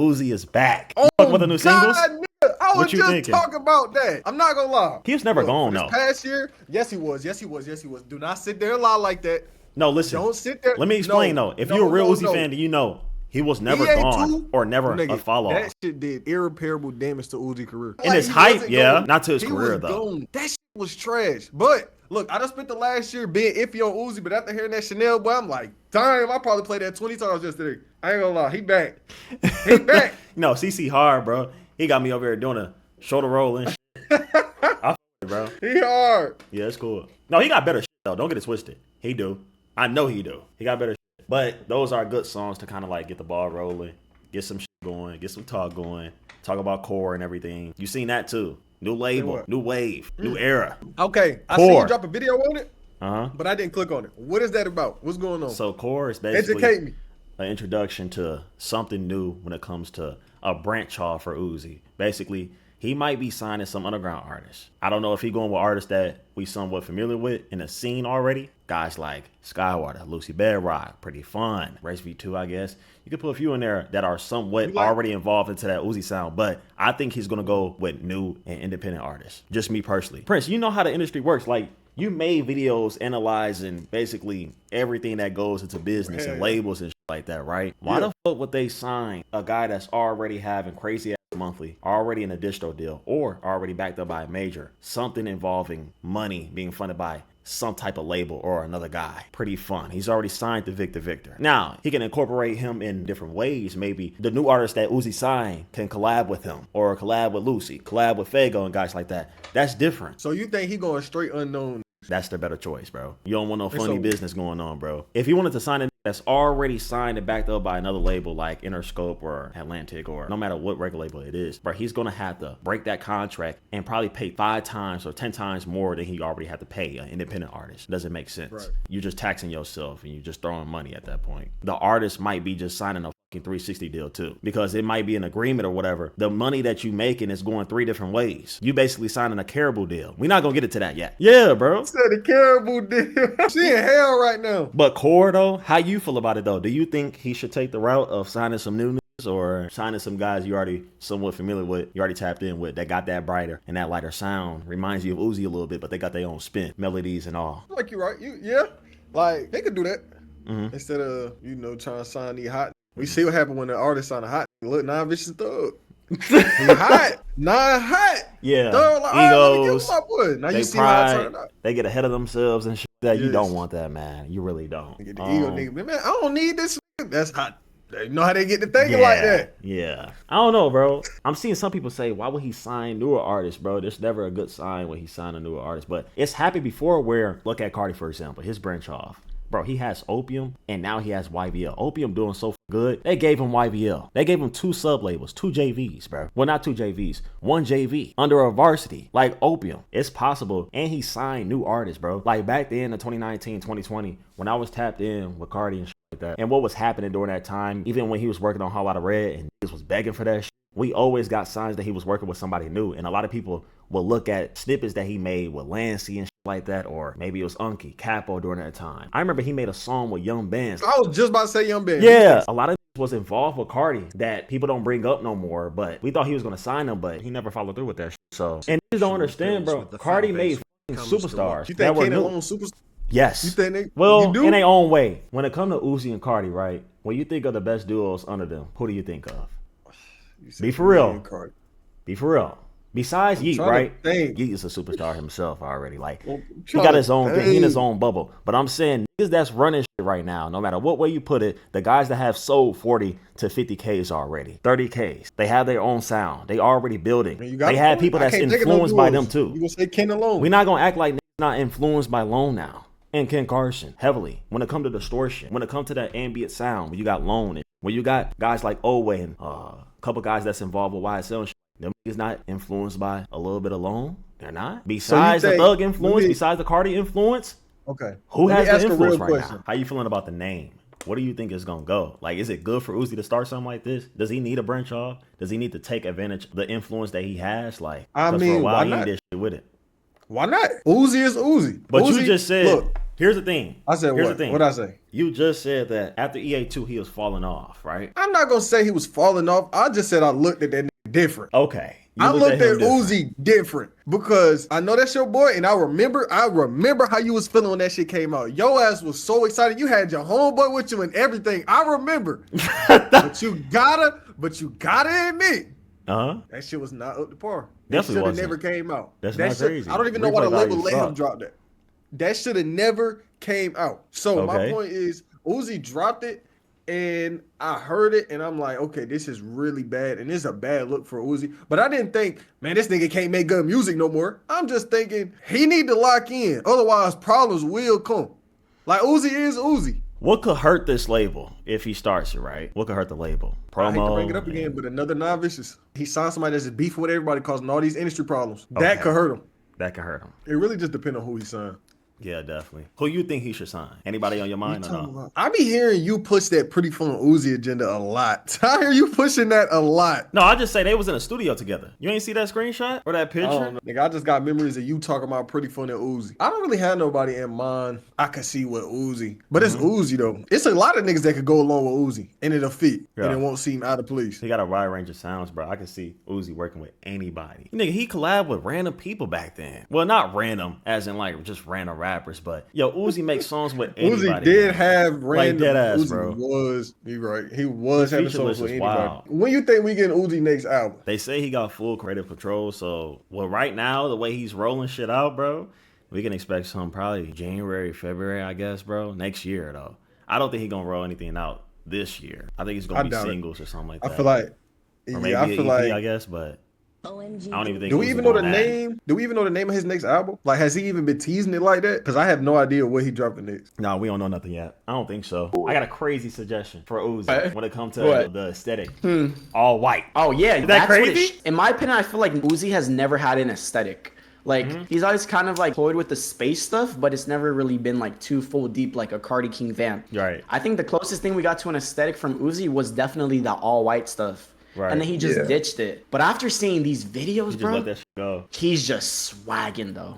Uzi is back. Oh, Talking about the new singles? Nigga, I was What you just thinking? talking about that. I'm not gonna lie. He was never gone, this though. past year, yes, he was. Do not sit there and lie like that. No, listen. Don't sit there. Let me explain, though. If you're a real Uzi fan, then you know he was never gone or never a fall off. That shit did irreparable damage to Uzi's career. In his hype, yeah. Not to his career, though. That shit was trash. But look, I done spent the last year being iffy on Uzi, but after hearing that Chanel, boy, I'm like, damn, I probably played that 20 times yesterday. I ain't gonna lie, he back. He back. No, CC hard, bro. He got me over here doing a shoulder roll and shit. I it, bro. He hard. Yeah, it's cool. No, he got better shit, though. Don't get it twisted. He do. I know he do. He got better shit. But those are good songs to kind of like get the ball rolling, get some shit going, get some talk going, talk about core and everything. You seen that too. New label, new wave, new era. Okay, I see you drop a video on it, but I didn't click on it. What is that about? What's going on? So core is basically educate me. An introduction to something new when it comes to a branch off for Uzi. Basically, he might be signing some underground artists. I don't know if he's going with artists that we somewhat familiar with in the scene already. Guys like Skywater, Lucy Bedrock, Pretty Fun, Race V2, I guess. You could put a few in there that are somewhat already involved into that Uzi sound, but I think he's going to go with new and independent artists. Just me personally. Prince, you know how the industry works. Like, you made videos analyzing basically everything that goes into business and labels and shit like that, right? Why the fuck would they sign a guy that's already having crazy ass monthly, already in a distro deal, or already backed up by a major, something involving money being funded by some type of label or another guy? Pretty Fun. He's already signed to Victor. Now, he can incorporate him in different ways. Maybe the new artist that Uzi signed can collab with him, or collab with Lucy, collab with Fago and guys like that. That's different. So you think he going straight unknown? That's the better choice, bro. You don't want no funny business going on, bro. If he wanted to sign a that's already signed and backed up by another label like Interscope or Atlantic or no matter what record label it is, bro, he's going to have to break that contract and probably pay 5 times or 10 times more than he already had to pay an independent artist. Doesn't make sense. Right. You're just taxing yourself and you're just throwing money at that point. The artist might be just signing a 360 deal too, because it might be an agreement or whatever. The money that you making is going 3 different ways. You basically signing a Caribou deal. We're not gonna get into that yet. Yeah, bro. Said a Caribou deal. She in hell right now. But core though, how you feel about it though? Do you think he should take the route of signing some new niggas or signing some guys you already somewhat familiar with, you already tapped in with, that got that brighter and that lighter sound? Reminds you of Uzi a little bit, but they got their own spin, melodies and all. Like you're right. Yeah. Like they could do that instead of trying to sign these hot. We see what happened when the artist signed a hot. Look, 9 Vicious Thug. He hot. 9 hot. Yeah. Thug, like, egos. Right, my boy. Now they you see pride, how it turned out. They get ahead of themselves and shit. That you don't want that, man. You really don't. Get the ego nigga. Man, I don't need this. That's hot. You know how they get to thinking like that. Yeah. I don't know, bro. I'm seeing some people say, why would he sign newer artists, bro? There's never a good sign when he signed a newer artist. But it's happened before where, look at Cardi, for example, his branch off. Bro, he has Opium, and now he has YBL. Opium doing so good, they gave him YBL. They gave him 2 sub-labels, 2 JVs, bro. Well, not 2 JVs, 1 JV under a varsity, like Opium. It's possible, and he signed new artists, bro. Like back then in 2019, 2020, when I was tapped in with Cardi and shit like that, and what was happening during that time, even when he was working on Whole Lotta Red and niggas was begging for that shit, we always got signs that he was working with somebody new, and a lot of people will look at snippets that he made with Lancey and shit like that, or maybe it was Unky, Capo during that time. I remember he made a song with Young Bands. I was just about to say Young Bands. Yeah, a lot of was involved with Cardi that people don't bring up no more, but we thought he was going to sign them, but he never followed through with that shit. So, and you don't understand, bro. Cardi made superstars. You think Kanan own superstars? Yes. You think they, well, you do? In their own way. When it comes to Uzi and Cardi, right? When you think of the best duos under them, who do you think of? Be for real. Be for real. Besides Yeet, right? Yeet is a superstar himself already. Like, he got his own thing. He in his own bubble. But I'm saying niggas that's running shit right now, no matter what way you put it, the guys that have sold 40 to 50Ks already, 30Ks, they have their own sound. They already building. They have people that's influenced by them too. You gonna say Ken alone? We're not gonna act like niggas not influenced by Lone now. And Ken Carson, heavily. When it comes to distortion, when it comes to that ambient sound, when you got Lone, when you got guys like Owe and a couple guys that's involved with YSL and shit, them niggas not influenced by a little bit of Lone? They're not. Besides the Thug influence, besides the Cardi influence, okay. Who has the influence right now? How you feeling about the name? What do you think is gonna go? Like, is it good for Uzi to start something like this? Does he need a branch off? Does he need to take advantage of the influence that he has? Like, I mean, for a while, why he not? did shit with it. Why not? Uzi is Uzi. But Uzi, you just said, look, Here's the thing. I said Here's what? the thing. What'd I say? You just said that after EA2 he was falling off, right? I'm not gonna say he was falling off. I just said I looked at that nigga different. Okay. I looked him at different. Uzi different because I know that's your boy, and I remember how you was feeling when that shit came out. Your ass was so excited. You had your homeboy with you and everything. I remember. but you gotta admit, that shit was not up to par. That should have never came out. That's not crazy. I don't even know why the label let him drop that. That should have never came out. So my point is, Uzi dropped it. And I heard it, and I'm like, okay, this is really bad, and this is a bad look for Uzi. But I didn't think, man, this nigga can't make good music no more. I'm just thinking he need to lock in, otherwise problems will come. Like Uzi is Uzi. What could hurt this label if he starts it right? What could hurt the label? Promo. I hate to bring it up again, but another non-vicious. He signed somebody that's beefing with everybody, causing all these industry problems. That could hurt him. That could hurt him. It really just depends on who he signed. Yeah, definitely. Who you think he should sign? Anybody on your mind or no? I be hearing you push that Pretty Fun Uzi agenda a lot. I hear you pushing that a lot. No, I just say they was in a studio together. You ain't see that screenshot or that picture? Nigga, I just got memories of you talking about Pretty Fun and Uzi. I don't really have nobody in mind I could see with Uzi. But it's Uzi, though. It's a lot of niggas that could go along with Uzi, and it'll fit, and it won't seem out of place. He got a wide range of sounds, bro. I can see Uzi working with anybody. Nigga, he collabed with random people back then. Well, not random, as in like just random rappers, but yo, Uzi makes songs with anybody. Uzi did have random. Like dead ass, Uzi bro. You right. He was having songs with anybody. Wild. When you think we getting Uzi next album? They say he got full creative control. So, well, right now, the way he's rolling shit out, bro, we can expect some probably January, February, I guess, bro. Next year, though. I don't think he's going to roll anything out this year. I think he's going to be singles or something like that. I feel like, or maybe an EP, I guess, but OMG. I don't even think. Do we even know the name? Do we even know the name of his next album? Like, has he even been teasing it like that? Because I have no idea what he dropping next. No, we don't know nothing yet. I don't think so. I got a crazy suggestion for Uzi when it comes to the aesthetic. All white. Oh yeah, is that crazy? In my opinion, I feel like Uzi has never had an aesthetic. Like he's always kind of like toyed with the space stuff, but it's never really been like too full deep like a Cardi King vamp. Right. I think the closest thing we got to an aesthetic from Uzi was definitely the all white stuff. Right. And then he just ditched it. But after seeing these videos, bro, let that shit go. He's just swagging though.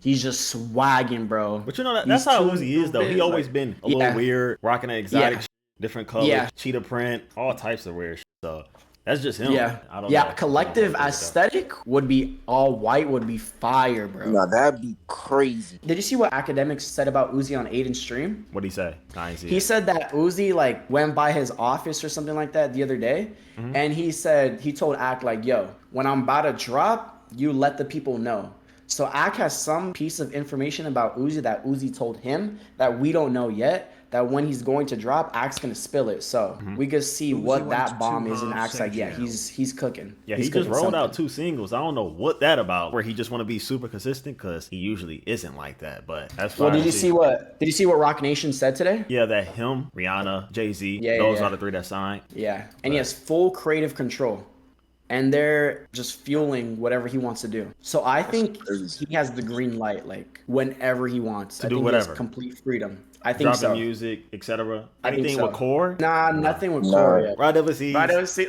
He's just swagging, bro. But you know that's how Uzi is though. He always been a little weird, rocking an exotic shit, different colors, cheetah print, all types of weird shit. So that's just him. I don't know. Collective aesthetic would be all white, would be fire, bro. Nah, that'd be crazy. Did you see what academics said about Uzi on Aiden's stream? What'd he say? He said that Uzi like went by his office or something like that the other day, and he told Ak like, yo, when I'm about to drop, you let the people know. So Ak has some piece of information about Uzi that Uzi told him that we don't know yet, that when he's going to drop, Ak's gonna spill it. So we could see what that bomb is, and Ak's like, yeah, he's cooking. Yeah, he just rolled out 2 singles. I don't know what that about, where he just want to be super consistent, because he usually isn't like that. But that's fine. Well, did you see what Rock Nation said today? Yeah, that him, Rihanna, Jay-Z, those are the 3 that signed. Yeah, and he has full creative control. And they're just fueling whatever he wants to do. So I think he has the green light, like whenever he wants to do whatever. He has complete freedom. I think dropping music, etc. Anything with core? Nah, nothing with core yet. Right overseas.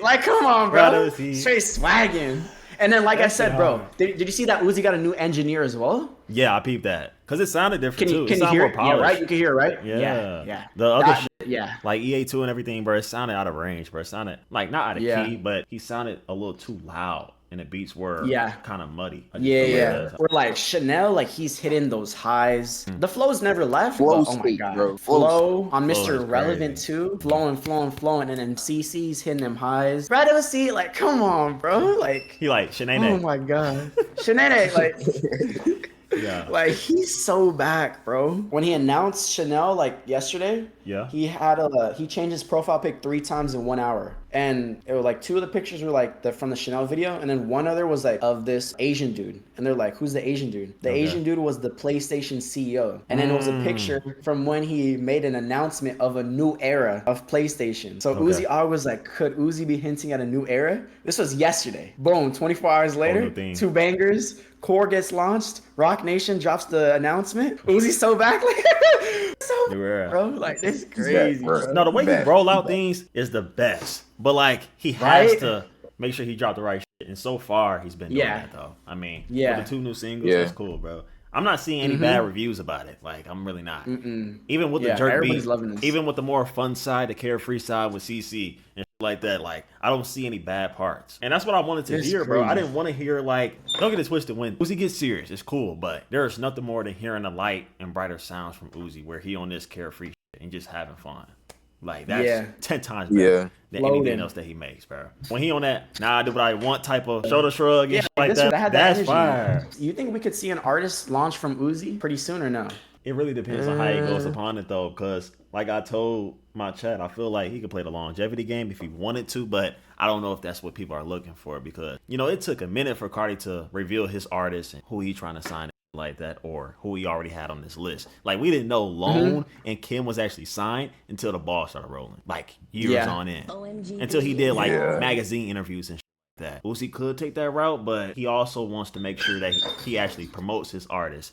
Like, come on, bro. Straight swagging. And then, like I said, bro, did you see that Uzi got a new engineer as well? Yeah, I peeped that. Because it sounded different, too. Can you hear it? Yeah, right? You can hear it, right? Yeah. The other shit, like EA2 and everything, bro, it sounded out of range, bro. It sounded, like, not out of key, but he sounded a little too loud. And the beats were kind of muddy. Or like Chanel, like he's hitting those highs. The flow's never left. Flow oh my god, bro. Flow on Mr. Relevant too, flowing, and then CC's hitting them highs. Brad OC, like, come on, bro, like he like Shanae. Oh my god, Shanae, like. Yeah. Like he's so back, bro. When he announced Chanel like yesterday, he changed his profile pic 3 times in 1 hour. And it was like 2 of the pictures were like from the Chanel video, and then one other was like of this Asian dude. And they're like, who's the Asian dude? The Asian dude was the PlayStation CEO. And then it was a picture from when he made an announcement of a new era of PlayStation. So Uzi I was like, could Uzi be hinting at a new era? This was yesterday. Boom, 24 hours later, 2 bangers. Core gets launched. Rock Nation drops the announcement. Uzi's so back, like, bro, like this is crazy. Bro. No, the way he roll out things is the best. But like he has to make sure he dropped the right shit. And so far he's been doing that though. I mean, with the 2 new singles, that's cool, bro. I'm not seeing any bad reviews about it. Like, I'm really not. Even with the jerk beat, even with the more fun side, the carefree side with CC and shit like that, like, I don't see any bad parts. And that's what I wanted to hear, bro. I didn't want to hear, like, don't get it twisted, when Uzi gets serious, it's cool, but there's nothing more than hearing the light and brighter sounds from Uzi where he on this carefree shit and just having fun. Like, that's 10 times better than anything else that he makes, bro. When he on that, I do what I want type of shoulder shrug and shit like that, that's fire. You think we could see an artist launch from Uzi pretty soon or no? It really depends on how he goes upon it, though, because like I told my chat, I feel like he could play the longevity game if he wanted to, but I don't know if that's what people are looking for, because, you know, it took a minute for Cardi to reveal his artist and who he trying to sign like that, or who he already had on this list. Like, we didn't know Lone and Kim was actually signed until the ball started rolling, like years on end. Until he did like magazine interviews and shit like that. Uzi could take that route, but he also wants to make sure that he actually promotes his artists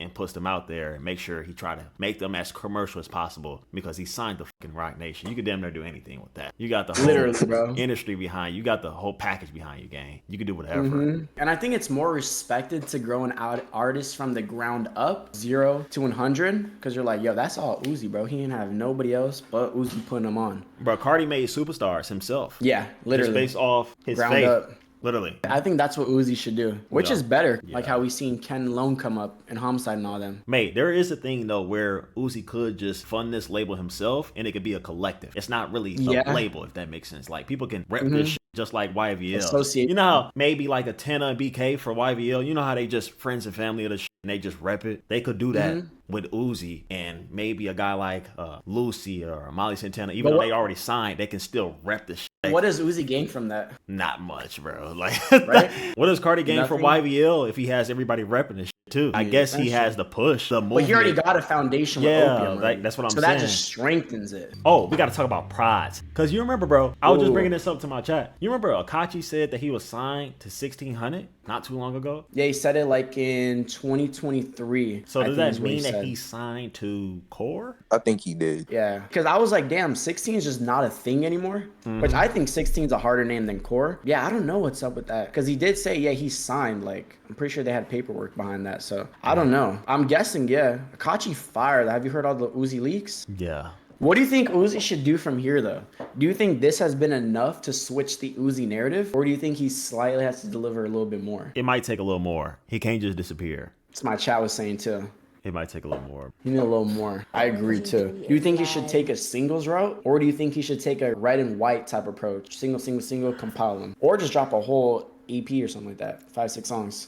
and puts them out there and make sure he try to make them as commercial as possible, because he signed the fucking Rock Nation. You could damn near do anything with that. You got the whole industry behind you. You got the whole package behind you, gang. You can do whatever. And I think it's more respected to grow an artist from the ground up, 0 to 100, because you're like, yo, that's all Uzi, bro. He didn't have nobody else but Uzi putting them on. Bro, Cardi made superstars himself. Yeah, literally. Just based off his ground faith. Up. Literally. I think that's what Uzi should do, which is better. Like how we seen Ken Lone come up and Homicide and all them. Mate, there is a thing, though, where Uzi could just fund this label himself and it could be a collective. It's not really a label, if that makes sense. Like, people can rep this shit just like YVL. Associate. You know how maybe like a Tenna and BK for YVL, you know how they just friends and family of the shit and they just rep it? They could do that with Uzi, and maybe a guy like Lucy or Molly Santana, even though they already signed, they can still rep the shit. What does Uzi gain from that? Not much, bro. Like, right? What does Cardi gain from YVL if he has everybody repping this shit too? I guess he has the push, the movement. But he already got a foundation with Opium, right? That's what I'm saying. So that just strengthens it. Oh, we got to talk about prides. Because you remember, bro, I was just bringing this up to my chat. You remember Akachi said that he was signed to 1600 not too long ago? Yeah, he said it like in 2023. So does that mean that he signed to Core? I think he did. Yeah, because I was like, damn, 16 is just not a thing anymore. Which I think 16 is a harder name than Core. Yeah, I don't know what's up with that. Because he did say, he signed. Like, I'm pretty sure they had paperwork behind that. So I don't know. I'm guessing, Akachi fired. Have you heard all the Uzi leaks? Yeah. What do you think Uzi should do from here, though? Do you think this has been enough to switch the Uzi narrative? Or do you think he slightly has to deliver a little bit more? It might take a little more. He can't just disappear. That's my chat was saying, too. It might take a little more. You need a little more. I agree, too. Do you think he should take a singles route? Or do you think he should take a red and white type approach? Single, compile them. Or just drop a whole EP or something like that. 5-6 songs.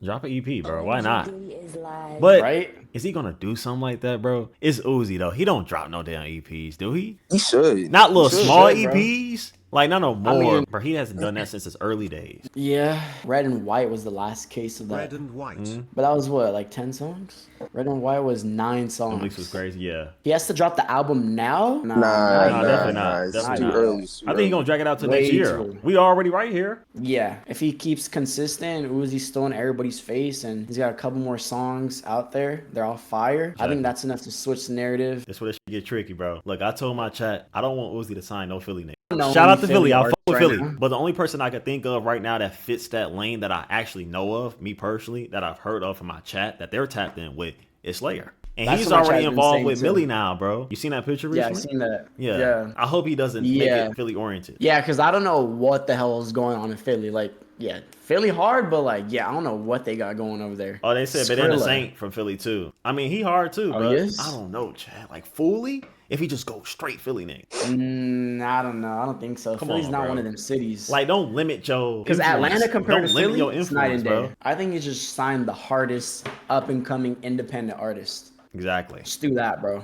Drop an EP, bro. Why not? But is he gonna do something like that, bro? It's Uzi, though. He don't drop no damn EPs, do he? He should. Not little small EPs. Like, not no more. Bro, he hasn't done that since his early days. Yeah. Red and White was the last case of that. Red and White. But that was what, like 10 songs? Red and White was 9 songs. The leaks was crazy, yeah. He has to drop the album now? Nah, definitely not. It's Definitely too not. early. I think he's gonna drag it out to next year. We already right here. Yeah. If he keeps consistent, Uzi's still in everybody's face, and he's got a couple more songs out there. They're all fire. Exactly. I think that's enough to switch the narrative. That's where it should get tricky, bro. Look, I told my chat, I don't want Uzi to sign no Philly nigga. Shout out to Philly. I fuck with Philly. But the only person I could think of right now that fits that lane that I actually know of, me personally, that I've heard of from my chat, that they're tapped in with, is Slayer. And he's already involved with Millie now, bro. You seen that picture recently? Yeah, I've seen that. Yeah. I hope he doesn't make it Philly oriented. Yeah, because I don't know what the hell is going on in Philly. Like, Philly hard, but like, I don't know what they got going over there. Oh, they said Banana Saint from Philly too. I mean, he hard too, bro. Yes? I don't know, Chad. Like, Foley? If he just goes straight Philly nigga. I don't know. I don't think so. Philly's not one of them cities. Like, don't limit your because Atlanta compared to Philly, your influence, it's night and day. Bro. I think he just signed the hardest up and coming independent artist. Exactly. Just do that, bro.